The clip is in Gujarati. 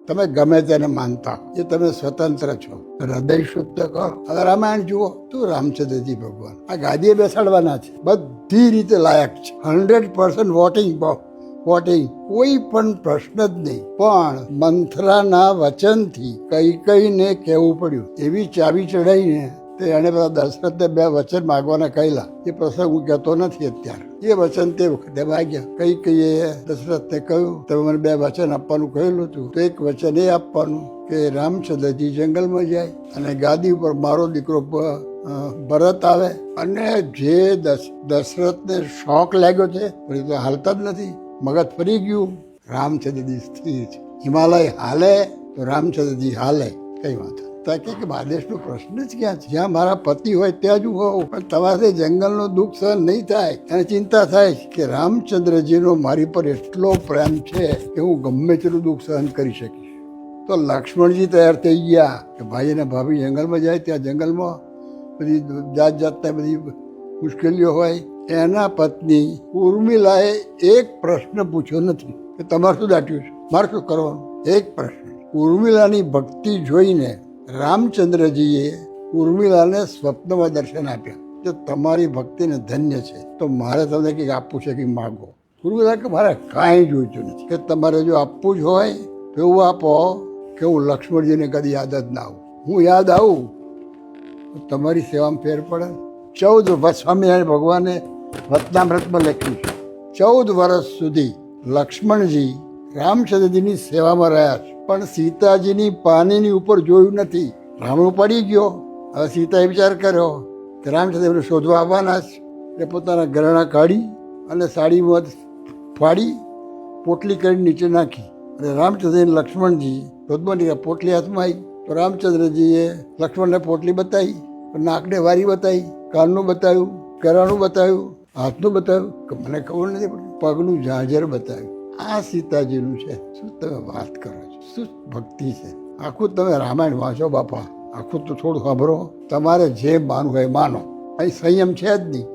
તમે ગમે તેને માનતા એ તમે સ્વતંત્ર છો. હૃદય શુદ્ધ કરો. હવે રામાયણ જુઓ, તું રામચંદ્રજી ભગવાન આ ગાદીએ બેસાડવાના છે, બધી રીતે લાયક છે, 100% વોટિંગ કોઈ પણ પ્રશ્ન જ નહીં. પણ મંથરાના વચનથી કૈકેયીને કહેવું પડ્યું, એવી ચાવી ચડાઈને તે એને બધા દશરથને 2 વચન માગવાના કહેલા. એ પ્રસંગ હું કહેતો નથી અત્યારે. એ વચન તે વખતે માગ્યા. કૈકેયીએ દશરથને કહ્યું, તમે મને 2 વચન આપવાનું કહેલું હતું, તો એક વચન એ આપવાનું કે રામચંદ્રજી જંગલમાં જાય અને ગાદી ઉપર મારો દીકરો ભરત આવે. અને જે દશરથને શોખ લાગ્યો છે, પણ એ તો હાલતા જ નથી, મગજ ફરી ગયું. રામચંદ્રજી સ્થિર છે. હિમાલય હાલે તો રામચંદ્રજી હાલે, કઈ વાત કે બાદેશનો પ્રશ્ન જ ક્યાં છે? જ્યાં મારા પતિ હોય ત્યાં જ હું હોઉં, પણ તમારે જંગલનું દુઃખ સહન નહીં થાય. અને ચિંતા થાય કે રામચંદ્રજીનો મારી પર એટલો પ્રેમ છે કે હું ગમે તેટલું દુઃખ સહન કરી શકીશ. તો લક્ષ્મણજી તૈયાર થઈ ગયા કે ભાઈ અને ભાભી જંગલમાં જાય. ત્યાં જંગલમાં બધી જાતના બધી મુશ્કેલીઓ હોય. એના પત્ની ઉર્મિલાએ એક પ્રશ્ન પૂછ્યો નથી કે તમારે શું દાટ્યું છે, મારે શું કરવાનું. એક પ્રશ્ન. ઉર્મિલાની ભક્તિ જોઈને રામચંદ્રજીએ ઉર્મિલાને સ્વપ્નમાં દર્શન આપ્યા કે તમારી ભક્તિને ધન્ય છે, તો મારે તમને કંઈક આપવું છે, કંઈક માગો. ઉર્મિલા કે મારે કાંઈ જોઈતું નથી, કે તમારે જો આપવું જ હોય તો એવું આપો કે હું લક્ષ્મણજીને કદી યાદ જ ના આવું. હું યાદ આવું તો તમારી સેવામાં ફેર પડે. 14 સ્વામિનારાયણ ભગવાને વચનામૃતમાં લખ્યું છે, 14 વર્ષ સુધી લક્ષ્મણજી રામચંદ્રજીની સેવામાં રહ્યા છે, પણ સીતાજીની પાનીની ઉપર જોયું નથી. રાવણ પડી ગયો. હવે સીતાએ વિચાર કર્યો કે રામચંદ્રને શોધવા આવવાના જ. એ પોતાના ઘરેણાં કાઢી અને સાડીમાં ફાડી પોટલી કરી નીચે નાખી. અને રામચંદ્ર લક્ષ્મણજી શોધમાં નીકળ્યા. પોટલી હાથમાં આવી તો રામચંદ્રજીએ લક્ષ્મણને પોટલી બતાવી, નાકને વારી બતાવી, કાનનું બતાવ્યું, ઘરેણાનું બતાવ્યું, હાથનું બતાવ્યું, કે મને ખબર નથી પડતી, પગનું ઝાંઝર બતાવ્યું. આ સીતાજીનું છે. શું તમે વાત કરો છો? શું ભક્તિ છે? આખું તમે રામાયણ વાંચો બાપા, આખું તો થોડું સાંભળો. તમારે જે માનવું હોય માનો. અહીં સંયમ છે જ નહીં.